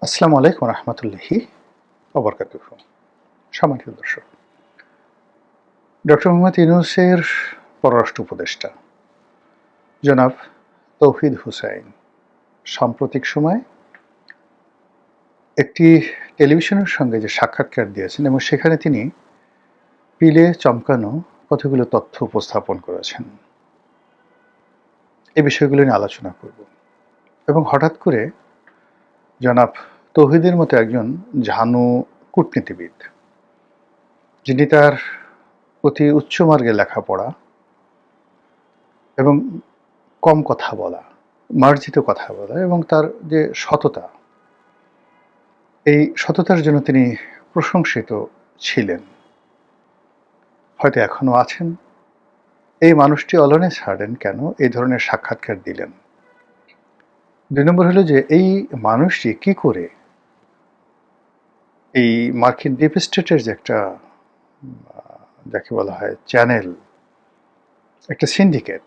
আসসালামু আলাইকুম রহমতুল্লাহি ওবরকাতুহু। সম্মানিত দর্শক, ডক্টর মোহাম্মদ ইউনূসের পররাষ্ট্র উপদেষ্টা জনাব তৌহিদ হুসাইন সাম্প্রতিক সময়ে একটি টেলিভিশনের সঙ্গে যে সাক্ষাৎকার দিয়েছেন এবং সেখানে তিনি পিলে চমকানো কতগুলো তথ্য উপস্থাপন করেছেন। এই বিষয়গুলো নিয়ে আলোচনা করব এবং হঠাৎ করে জনাব তৌহিদের মতো একজন ঝানু কূটনীতিবিদ, যিনি তার অতি উচ্চমার্গে লেখাপড়া এবং কম কথা বলা, মার্জিত কথা বলা এবং তার যে সততা, এই সততার জন্য তিনি প্রশংসিত ছিলেন, হয়তো এখনো আছেন। এই মানুষটি অলনে ছাড়েন কেন এই ধরনের সাক্ষাৎকার দিলেন? ২ নম্বর হলো যে এই মানুষটি কি করে এই মার্কিন ডিপ স্টেটের যে একটা যাকে বলা হয় চ্যানেল, একটা সিন্ডিকেট,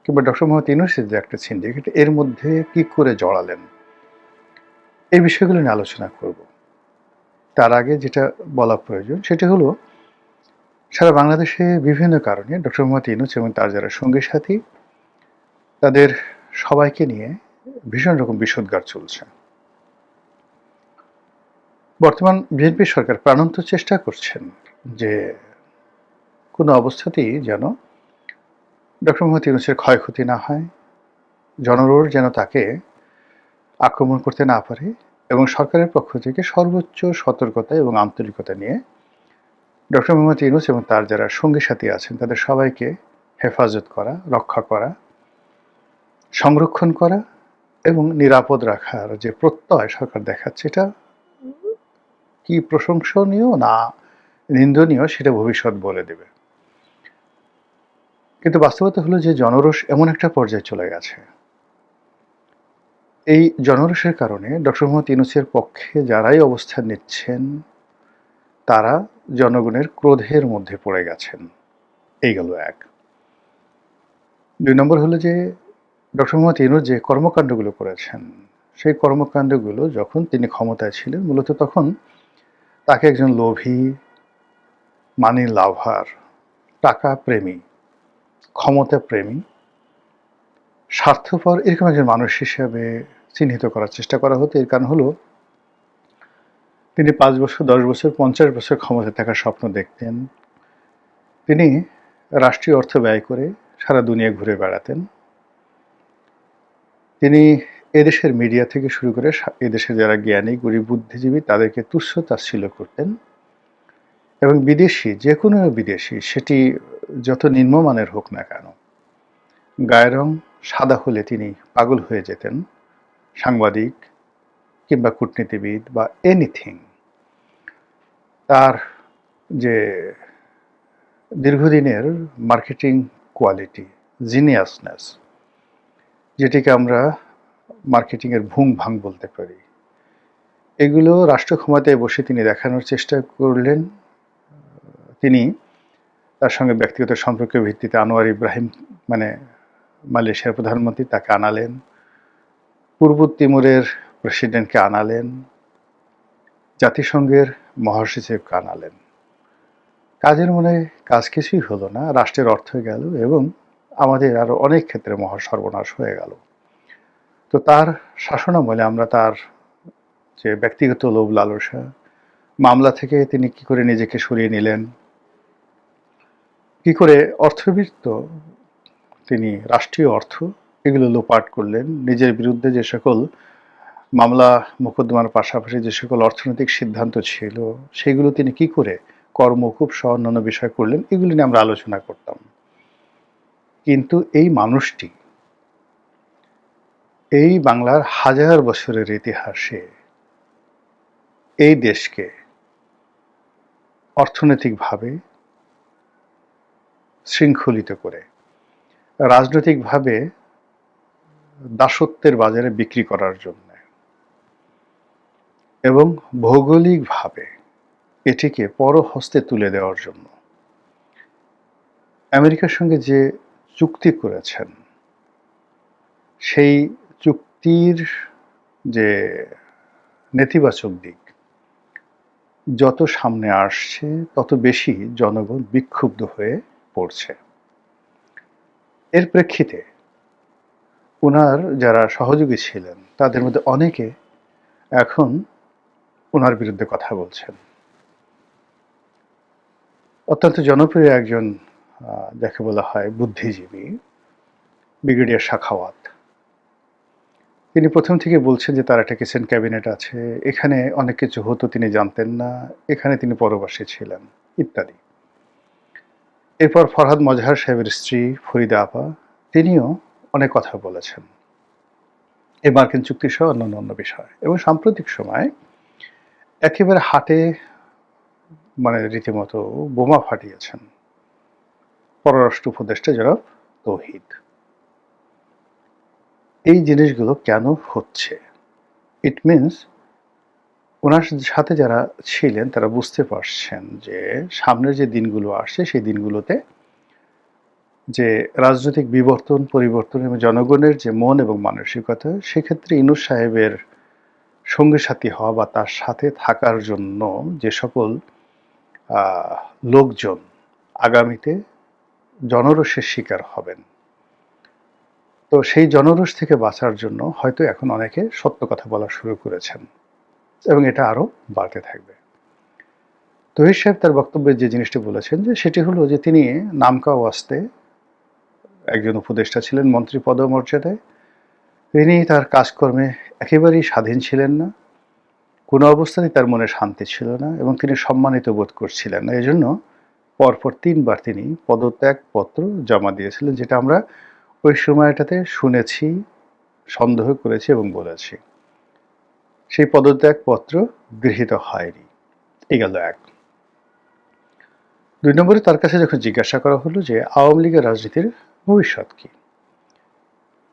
কিংবা ডক্টর মোহাম্মদ ইউনূসের যে একটা সিন্ডিকেট, এর মধ্যে কি করে জড়ালেন? এই বিষয়গুলো নিয়ে আলোচনা করব। তার আগে যেটা বলা প্রয়োজন সেটা হলো, সারা বাংলাদেশে বিভিন্ন কারণে ডক্টর মোহাম্মদ ইউনূস এবং তার যারা সঙ্গী সাথী, তাদের সবাইকে নিয়ে ভীষণ রকম বিষোদগার চলছে। বর্তমান বিএনপি সরকার প্রাণান্ত চেষ্টা করছেন যে কোনো অবস্থাতেই যেন ডক্টর মোহাম্মদ ইউনূসের ক্ষয়ক্ষতি না হয়, জনরোষ যেন তাকে আক্রমণ করতে না পারে, এবং সরকারের পক্ষ থেকে সর্বোচ্চ সতর্কতা এবং আন্তরিকতা নিয়ে ডক্টর মোহাম্মদ ইউনূস এবং তার যারা সঙ্গী সাথী আছেন তাদের সবাইকে হেফাজত করা, রক্ষা করা, সংরক্ষণ করা এবং নিরাপদ রাখার যে প্রত্যয় সরকার দেখাচ্ছে, এটা কি প্রশংসনীয় না নিন্দনীয় সেটা ভবিষ্যৎ বলে দেবে। কিন্তু বাস্তবতা হলো যে জনরোষ এমন একটা পর্যায়ে চলে গেছে, এই জনরোষের কারণে ডক্টর মোহাম্মদ ইউনূসের পক্ষে যারাই অবস্থান নিচ্ছেন তারা জনগণের ক্রোধের মধ্যে পড়ে গেছেন। এই গেল এক। ২ নম্বর হলো যে ডক্টর মোহাম্মদ ইউনূস যে কর্মকাণ্ডগুলো করেছেন, সেই কর্মকাণ্ডগুলো যখন তিনি ক্ষমতায় ছিলেন, মূলত তখন তাকে একজন লোভী, মানি লাভার, টাকা প্রেমী, ক্ষমতা প্রেমী, স্বার্থপর এরকম একজন মানুষ হিসেবে চিহ্নিত করার চেষ্টা করা হতো। এর কারণ হলো তিনি ৫ বছর, ১০ বছর, ৫০ বছর ক্ষমতায় থাকার স্বপ্ন দেখতেন। তিনি রাষ্ট্রীয় অর্থ ব্যয় করে সারা দুনিয়া ঘুরে বেড়াতেন। তিনি এদেশের মিডিয়া থেকে শুরু করে এদেশের যারা জ্ঞানী, গরিব, বুদ্ধিজীবী তাদেরকে তুচ্ছ তাচ্ছিল্য করতেন, এবং বিদেশি, যে কোনো বিদেশি, সেটি যত নিম্নমানের হোক না কেন, গায়ের রং সাদা হলে তিনি পাগল হয়ে যেতেন। সাংবাদিক কিংবা কূটনীতিবিদ বা এনিথিং, তার যে দীর্ঘদিনের মার্কেটিং কোয়ালিটি, জিনিয়াসনেস, যেটিকে আমরা মার্কেটিংয়ের ভুং ভাং বলতে পারি, এগুলো রাষ্ট্র ক্ষমতায় বসে তিনি দেখানোর চেষ্টা করলেন। তিনি তার সঙ্গে ব্যক্তিগত সম্পর্কের ভিত্তিতে আনোয়ার ইব্রাহিম, মানে মালয়েশিয়ার প্রধানমন্ত্রী, তাকে আনালেন। পূর্ব তিমুরের প্রেসিডেন্টকে আনালেন। জাতিসংঘের মহাসচিবকে আনালেন। কাজের মনে কাজ কিছুই হলো না, রাষ্ট্রের অর্থ গেল এবং আমাদের আরো অনেক ক্ষেত্রে মহা সর্বনাশ হয়ে গেল। তো তার শাসনামলে আমরা তার যে ব্যক্তিগত লোভ লালসা, মামলা থেকে তিনি কি করে নিজেকে সরিয়ে নিলেন, কি করে অর্থবিত্ত তিনি রাষ্ট্রীয় অর্থ এগুলো লোপাট করলেন, নিজের বিরুদ্ধে যে সকল মামলা মোকদ্দমার পাশাপাশি যে সকল অর্থনৈতিক সিদ্ধান্ত ছিল সেগুলো তিনি কি করে কর্মকূপ সহ অন্যান্য বিষয় করলেন, এগুলো নিয়ে আমরা আলোচনা করতাম। কিন্তু এই মানুষটি এই বাংলার হাজার বছরের ইতিহাসে এই দেশকে অর্থনৈতিকভাবে শৃঙ্খলিত করে, রাজনৈতিকভাবে দাসত্বের বাজারে বিক্রি করার জন্য এবং ভৌগোলিকভাবে এটিকে পরহস্তে তুলে দেওয়ার জন্য আমেরিকার সঙ্গে যে চুক্তি করেছেন, সেই চুক্তির যে নেতিবাচক দিক যত সামনে আসছে তত বেশি জনগণ বিক্ষুব্ধ হয়ে পড়ছে। এর প্রেক্ষিতে উনার যারা সহযোগী ছিলেন তাদের মধ্যে অনেকে এখন উনার বিরুদ্ধে কথা বলছেন। অত্যন্ত জনপ্রিয় একজন যাকে বলা হয় বুদ্ধিজীবী ব্রিগেডিয়ার সাখাওয়াত, তিনি প্রথম থেকে বলছেন যে তার একটা কিচেন ক্যাবিনেট আছে, এখানে অনেক কিছু হতো তিনি জানতেন না, এখানে তিনি পরবাসী ছিলেন ইত্যাদি। এরপর ফরহাদ মজহার সাহেবের স্ত্রী ফরিদা আপা, তিনিও অনেক কথা বলেছেন এই মার্কিন চুক্তি সহ অন্যান্য বিষয়। এবং সাম্প্রতিক সময় একেবারে হাটে মানে রীতিমতো বোমা ফাটিয়েছেন পররাষ্ট্র উপদেষ্টা জনাব তৌহিদ। এই জিনিসগুলো কেন হচ্ছে? ইট মিনস ওনার সাথে যারা ছিলেন তারা বুঝতে পারছেন যে সামনের যে দিনগুলো আসছে সেই দিনগুলোতে যে রাজনৈতিক বিবর্তন পরিবর্তন এবং জনগণের যে মন এবং মানসিকতা, সেক্ষেত্রে ইউনূস সাহেবের সঙ্গী সাথী হওয়া বা তার সাথে থাকার জন্য যে সকল লোকজন আগামীতে জনরোষের শিকার হবেন, তো সেই জনরোষ থেকে বাঁচার জন্য হয়তো এখন অনেকে সত্য কথা বলা শুরু করেছেন এবং এটা আরও বাড়তে থাকবে। তৌহিদ সাহেব তার বক্তব্যে যে জিনিসটি বলেছেন যে সেটি হলো যে তিনি নামকা ওয়াস্তে একজন উপদেষ্টা ছিলেন মন্ত্রী পদমর্যাদায়, তিনি তার কাজকর্মে একেবারেই স্বাধীন ছিলেন না, কোনো অবস্থাতেই তার মনে শান্তি ছিল না এবং তিনি সম্মানিত বোধ করছিলেন না। এজন্য পরপর ৩ বার তিনি পদত্যাগপত্র জমা দিয়েছিলেন, যেটা আমরা ওই সময়টাতে শুনেছি, সন্দেহ করেছি এবং বলেছি। সেই পদত্যাগপত্র গৃহীত হয়নি। এই গেল এক। ২ নম্বরে তার কাছে যখন জিজ্ঞাসা করা হলো যে আওয়ামী লীগের রাজনীতির ভবিষ্যৎ কি,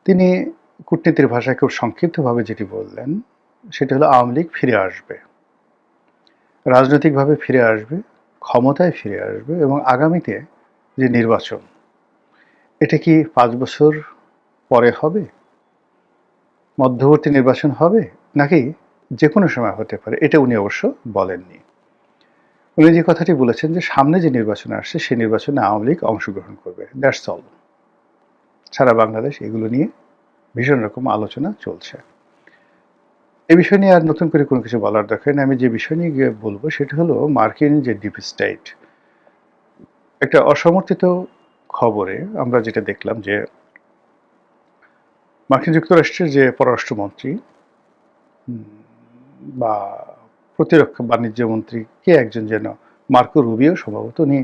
তিনি কূটনীতির ভাষায় খুব সংক্ষিপ্তভাবে যেটি বললেন সেটা হলো আওয়ামী লীগ ফিরে আসবে, রাজনৈতিকভাবে ফিরে আসবে, ক্ষমতায় ফিরে আসবে এবং আগামীতে যে নির্বাচন, এটা কি ৫ বছর পরে হবে, মধ্যবর্তী নির্বাচন হবে, নাকি যে কোনো সময় হতে পারে, এটা উনি অবশ্য বলেননি। উনি যে কথাটি বলেছেন যে সামনে যে নির্বাচন আসছে সেই নির্বাচনে আওয়ামী লীগ অংশগ্রহণ করবে, দ্যাটস অল। সারা বাংলাদেশ এগুলো নিয়ে ভীষণ রকম আলোচনা চলছে। এই বিষয় নিয়ে আর নতুন করে কোনো কিছু বলার দরকার নেই। আমি যে বিষয় নিয়ে গিয়ে বলবো সেটা হলো মার্কিন যে ডিপ স্টেট, একটা অসমর্থিত খবরে আমরা যেটা দেখলাম যে মার্কিন যুক্তরাষ্ট্রের যে পররাষ্ট্রমন্ত্রী বা প্রতিরক্ষা বাণিজ্য মন্ত্রী কে একজন যেন, মার্কো রুবিও সম্ভবত, উনি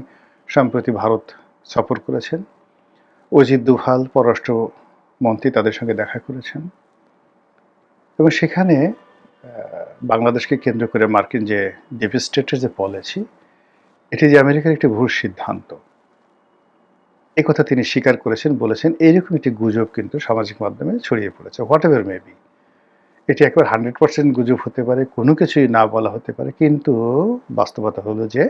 সম্প্রতি ভারত সফর করেছেন। অজিত দোভাল পররাষ্ট্রমন্ত্রী তাদের সঙ্গে দেখা করেছেন এবং সেখানে বাংলাদেশকে কেন্দ্র করে মার্কিন যে ডিপ স্টেটের যে পলিসি, এটি যে আমেরিকার একটি ভুল সিদ্ধান্ত, এই কথা তিনি স্বীকার করেছেন, বলেছেন এইরকম একটি গুজব কিন্তু সামাজিক মাধ্যমে ছড়িয়ে পড়েছে। হোয়াট এভার মেবি, এটি একবার 100% গুজব হতে পারে, কোনো কিছুই না বলা হতে পারে, কিন্তু বাস্তবতা হলো যে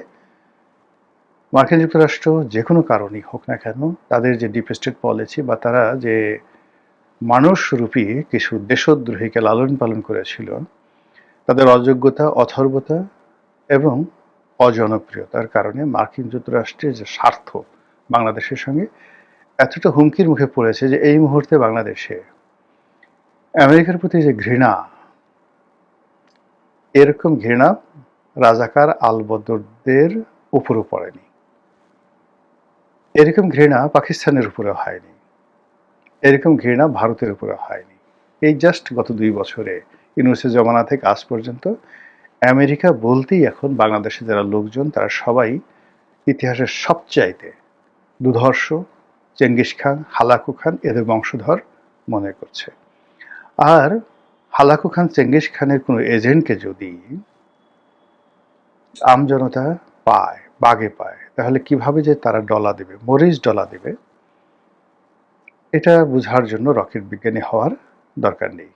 মার্কিন যুক্তরাষ্ট্র যে কোনো কারণেই হোক না কেন, তাদের যে ডিপ স্টেট পলিসি বা তারা যে মানুষরূপী কিছু দেশদ্রোহীকে লালন পালন করেছিল, তাদের অযোগ্যতা, অথর্বতা এবং অজনপ্রিয়তার কারণে মার্কিন যুক্তরাষ্ট্রের যে স্বার্থ বাংলাদেশের সঙ্গে এতটা হুমকির মুখে পড়েছে যে এই মুহূর্তে বাংলাদেশে আমেরিকার প্রতি যে ঘৃণা, এরকম ঘৃণা রাজাকার আলবদরদের উপরও পড়েনি, এরকম ঘৃণা পাকিস্তানের উপরে হয়নি, এরকম ঘৃণা ভারতের উপরে হয়নি। এই জাস্ট গত 2 বছরে ইউনূসের জমানা থেকে আজ পর্যন্ত আমেরিকা বলতেই এখন বাংলাদেশে যারা লোকজন তারা সবাই ইতিহাসের সবচাইতে দুর্ধর্ষ চেঙ্গিস খান, হালাকু খান এদের বংশধর মনে করছে। আর হালাকু খান, চেঙ্গিস খানের কোনো এজেন্টকে যদি আমজনতা পায়, বাগে পায়, তাহলে কিভাবে যে তারা ডলা দেবে, মরিচ ডলা দেবে, এটা বোঝার জন্য রকেট বিজ্ঞানী হওয়ার দরকার নেই।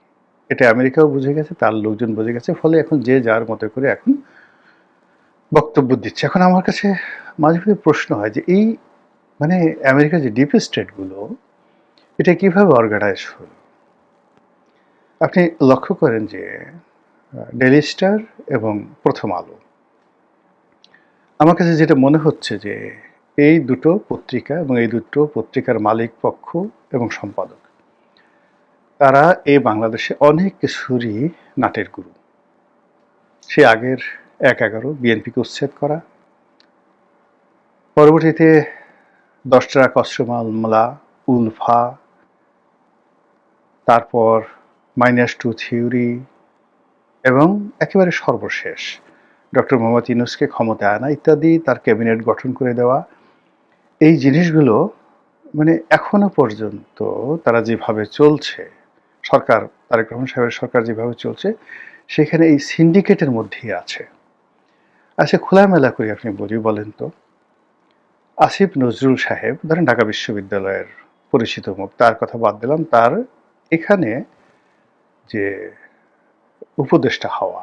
এটা আমেরিকাও বুঝে গেছে, তার লোকজন বুঝে গেছে, ফলে এখন যে যার মতো করে এখন বক্তব্য দিচ্ছে। এখন আমার কাছে মাঝে মাঝে প্রশ্ন হয় যে এই মানে আমেরিকার যে ডিপ স্টেটগুলো, এটা কিভাবে অর্গানাইজ হলো? আপনি লক্ষ্য করেন যে ডেইলি স্টার এবং প্রথম আলো। আমার কাছে যেটা মনে হচ্ছে যে এই দুটো পত্রিকা এবং এই দুটো পত্রিকার মালিক পক্ষ এবং সম্পাদক, তারা এই বাংলাদেশে অনেক কিছুরই নাটের গুরু। সে আগের ১/১১ বিএনপিকে উচ্ছেদ করা, পরবর্তীতে ১০ টাকা কসরত মামলা, উলফা, তারপর -2 থিওরি এবং একেবারে সর্বশেষ ডক্টর মোহাম্মদ ইউনূসকে ক্ষমতায় আনা ইত্যাদি, তার ক্যাবিনেট গঠন করে দেওয়া। এই জিনিসগুলো মানে এখনো পর্যন্ত তারা যেভাবে চলছে, সরকার, তারেক রহমান সাহেবের সরকার যেভাবে চলছে, সেখানে এই সিন্ডিকেটের মধ্যেই আছে। আচ্ছা, খোলামেলা করে আপনি বলেন তো, আসিফ নজরুল সাহেব ধরেন ঢাকা বিশ্ববিদ্যালয়ের পরিচিত মুখ, তার কথা বাদ দিলাম, তার এখানে যে উপদেষ্টা হওয়া,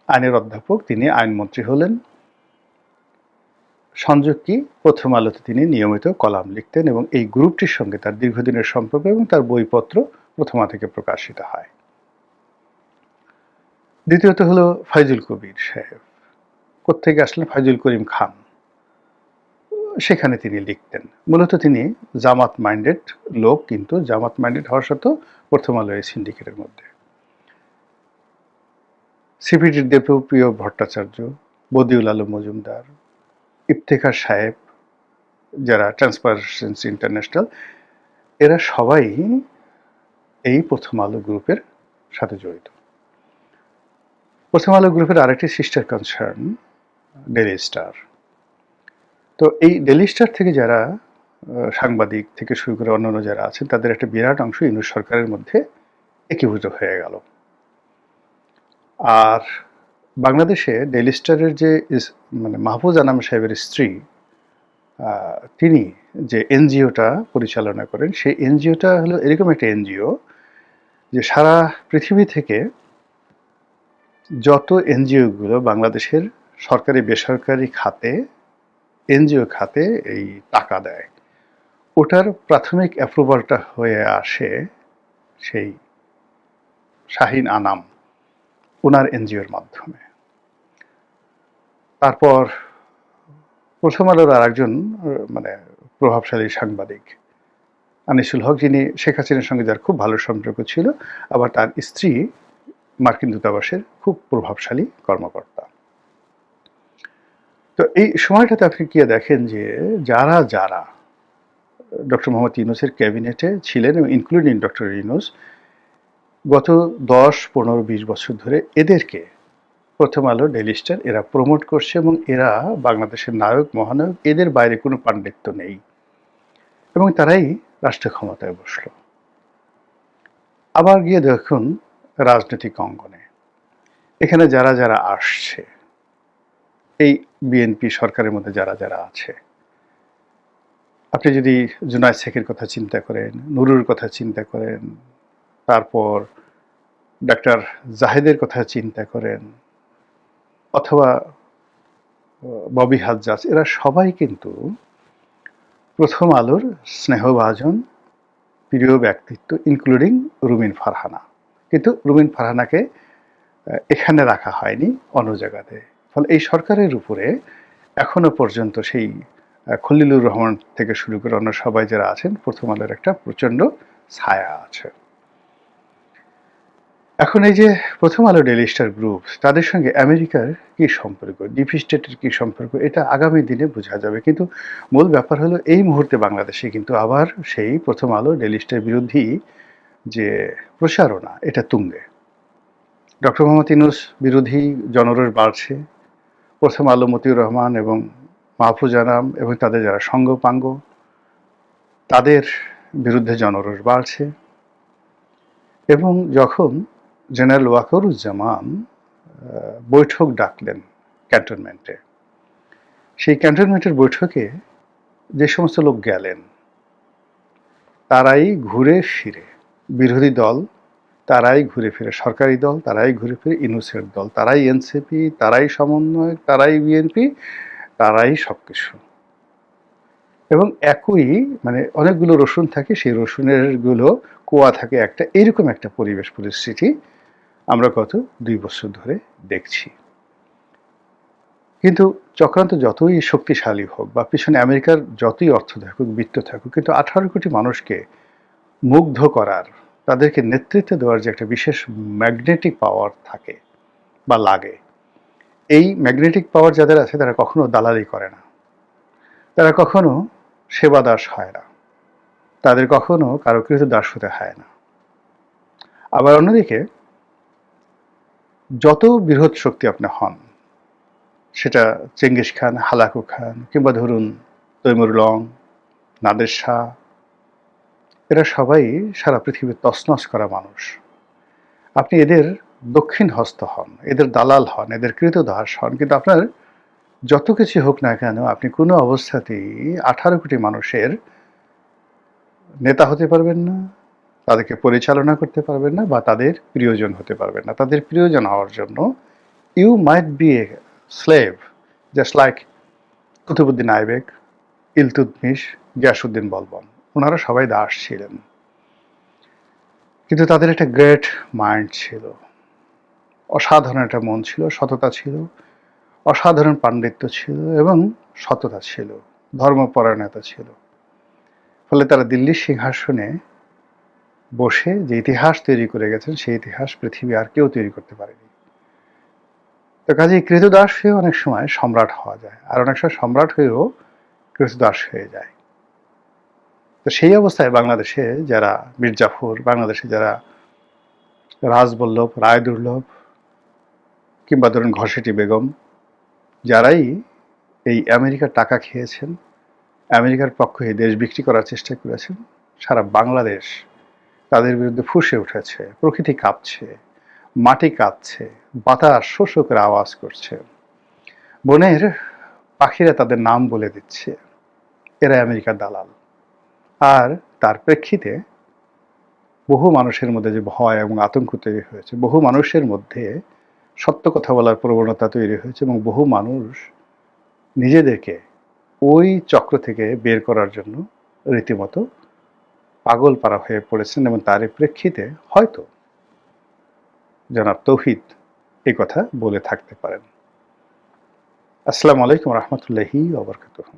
আইনের অধ্যাপক, তিনি আইনমন্ত্রী হলেন। সংযোগ কি, প্রথম আলোতে তিনি নিয়মিত কলাম লিখতেন এবং এই গ্রুপটির সঙ্গে তার দীর্ঘদিনের সম্পর্ক এবং তার বইপত্র প্রথমা থেকে প্রকাশিত হয়। দ্বিতীয়ত হলো ফাইজুল কবির সাহেব, কোত্থেকে আসলেন, ফাইজুল করিম খান, সেখানে তিনি লিখতেন। মূলত তিনি জামাত মাইন্ডেড লোক, কিন্তু জামাত মাইন্ডেড হওয়ার সত্ত্বেও প্রথম আলো এই সিন্ডিকেটের মধ্যে। সিপিডির দেবপ্রিয় ভট্টাচার্য, বদিউল আলম মজুমদার, ইফতেখার সাহেব, যারা ট্রান্সপারেন্সি ইন্টারন্যাশনাল, এরা সবাই এই প্রথম আলো গ্রুপের সাথে জড়িত। প্রথম আলো গ্রুপের আরেকটি সিস্টার কনসার্ন ডেইলি স্টার। তো এই ডেইলি স্টার থেকে যারা সাংবাদিক থেকে শুরু করে অন্যান্য যারা আছেন, তাদের একটা বিরাট অংশ ইউনূস সরকারের মধ্যে একীভূত হয়ে গেল। আর বাংলাদেশে ডেইলি স্টারের যে মানে মাহফুজ আনাম সাহেবের স্ত্রী, তিনি যে এনজিওটা পরিচালনা করেন, সেই এনজিওটা হলো এরকম একটা এনজিও যে সারা পৃথিবী থেকে যত এনজিওগুলো বাংলাদেশের সরকারি বেসরকারি খাতে, এনজিও খাতে এই টাকা দেয়, ওটার প্রাথমিক অ্যাপ্রুভালটা হয়ে আসে সেই শাহিন আনাম, ওনার এনজিওর মাধ্যমে। তারপর প্রথম আলোর আর একজন মানে প্রভাবশালী সাংবাদিক আনিসুল হক, যিনি শেখ হাসিনার সঙ্গে যার খুব ভালো সম্পর্ক ছিল, আবার তার স্ত্রী মার্কিন দূতাবাসের খুব প্রভাবশালী কর্মকর্তা। তো এই সময়টাতে আপনি কি দেখেন যে যারা যারা ডক্টর মোহাম্মদ ইউনূসের ক্যাবিনেটে ছিলেন, এবং ইনক্লুডিং ডক্টর ইউনূস, গত 10-15-20 বছর ধরে এদেরকে প্রথম আলো, ডেইলি স্টার এরা প্রমোট করছে এবং এরা বাংলাদেশের নায়ক মহানায়ক, এদের বাইরে কোনো পাণ্ডিত্য নেই এবং তারাই রাষ্ট্র ক্ষমতায় বসলো। আবার গিয়ে দেখুন রাজনৈতিক অঙ্গনে, এখানে যারা যারা আসছে, এই বিএনপি সরকারের মধ্যে যারা যারা আছে, আপনি যদি জুনায়েদ শেখের কথা চিন্তা করেন, নুরুর কথা চিন্তা করেন, তারপর ডাক্তার জাহেদের কথা চিন্তা করেন, অথবা ববি হাজ্জাজ, এরা সবাই কিন্তু প্রথম আলোর স্নেহভাজন প্রিয় ব্যক্তিত্ব, ইনক্লুডিং রুমিন ফারহানা। কিন্তু রুমিন ফারহানাকে এখানে রাখা হয়নি, অন্য জায়গাতে। ফলে এই সরকারের উপরে এখনো পর্যন্ত সেই খলিলুর রহমান থেকে শুরু করে অন্য সবাই যারা আছেন, প্রথম আলোর একটা প্রচণ্ড ছায়া আছে। এখন এই যে প্রথম আলো, ডেইলি স্টার গ্রুপ, তাদের সঙ্গে আমেরিকার কি সম্পর্ক, ডিপ স্টেটের কি সম্পর্ক, এটা আগামী দিনে বোঝা যাবে। কিন্তু মূল ব্যাপার হলো এই মুহূর্তে বাংলাদেশে কিন্তু আবার সেই প্রথম আলো, ডেইলি স্টার বিরোধী যে প্রচারণা, এটা তুঙ্গে। ডক্টর মোহাম্মদ ইউনূস বিরোধী জনরোষ বাড়ছে। প্রথম আলো, মতিউর রহমান এবং মাহফুজ আনাম এবং তাদের যারা সঙ্গপাঙ্গ, তাদের বিরুদ্ধে জনরোষ বাড়ছে। এবং যখন জেনারেল ওয়াকারুজ্জামান বৈঠক ডাকলেন ক্যান্টনমেন্টে, সেই ক্যান্টনমেন্টের বৈঠকে যে সমস্ত লোক গেলেন, তারাই ঘুরে ফিরে বিরোধী দল, তারাই ঘুরে ফিরে সরকারি দল, তারাই ঘুরে ফিরে ইউনূসের দল, তারাই এনসিপি, তারাই সমন্বয়ক, তারাই বিএনপি, তারাই সবকিছু। এবং একই মানে অনেকগুলো রসুন থাকে, সেই রসুনের গুলো কোয়া থাকে একটা, এরকম একটা পরিবেশ পরিস্থিতি আমরা গত ২ বছর ধরে দেখছি। কিন্তু চক্রান্ত যতই শক্তিশালী হোক বা পিছনে আমেরিকার যতই অর্থ থাকুক, বিত্ত থাকুক, কিন্তু 18 কোটি মানুষকে মুগ্ধ করার, তাদেরকে নেতৃত্ব দেওয়ার যে একটা বিশেষ ম্যাগনেটিক পাওয়ার থাকে বা লাগে, এই ম্যাগনেটিক পাওয়ার যাদের আছে তারা কখনো দালালি করে না, তারা কখনো সেবাদাস হয় না, তাদের কখনো কারো কৃতদাস হতে হয় না। আবার অন্যদিকে যত বৃহৎ শক্তি আপনি হন, সেটা চেঙ্গিস খান, হালাকু খান, কিংবা ধরুন তৈমুর লং, নাদের শাহ, এরা সবাই সারা পৃথিবীর তছনছ করা মানুষ। আপনি এদের দক্ষিণ হস্ত হন, এদের দালাল হন, এদের কৃতদাস হন, কিন্তু আপনার যত কিছু হোক না কেন আপনি কোনো অবস্থাতেই 18 কোটি মানুষের নেতা হতে পারবেন না, তাদেরকে পরিচালনা করতে পারবেন না, বা তাদের প্রিয়জন হতে পারবেন না। তাদের প্রিয়জন হওয়ার জন্য you might be a slave, just like Qutubuddin Aibak, Iltutmish, Ghiyasuddin Balban. ওনারা সবাই দাস ছিলেন, কিন্তু তাদের একটা গ্রেট মাইন্ড ছিল, অসাধারণ একটা মন ছিল, সততা ছিল, অসাধারণ পাণ্ডিত্য ছিল এবং সততা ছিল, ধর্মপরায়ণতা ছিল। ফলে তারা দিল্লির সিংহাসনে বসে যে ইতিহাস তৈরি করে গেছেন, সেই ইতিহাস পৃথিবী আর কেউ তৈরি করতে পারেনি। তো কাজেই কৃতদাস হয়ে অনেক সময় সম্রাট হওয়া যায়, আর অনেক সময় সম্রাট হয়েও কৃতদাস হয়ে যায়। তো সেই অবস্থায় বাংলাদেশে যারা মীর জাফর, বাংলাদেশে যারা রাজবল্লভ, রায়দুর্লভ, কিংবা ধরুন ঘসেটি বেগম, যারাই এই আমেরিকার টাকা খেয়েছেন, আমেরিকার পক্ষে দেশ বিক্রি করার চেষ্টা করেছেন, সারা বাংলাদেশ তাদের বিরুদ্ধে ফুঁসে উঠেছে। প্রকৃতি কাঁপছে, মাটি কাঁপছে, বাতাস শো শো করে আওয়াজ করছে, বনের পাখিরা তাদের নাম বলে দিচ্ছে, এরা আমেরিকার দালাল। আর তার প্রেক্ষিতে বহু মানুষের মধ্যে যে ভয় এবং আতঙ্ক তৈরি হয়েছে, বহু মানুষের মধ্যে সত্য কথা বলার প্রবণতা তৈরি হয়েছে, এবং বহু মানুষ নিজেদেরকে ওই চক্র থেকে বের করার জন্য রীতিমতো পাগল পারা হয়ে পড়েছেন। এবং তারই প্রেক্ষিতে হয়তো জনাব তৌহিদ এই কথা বলে থাকতে পারেন। আসসালামু আলাইকুম রহমতুল্লাহি ওয়া বারাকাতুহু।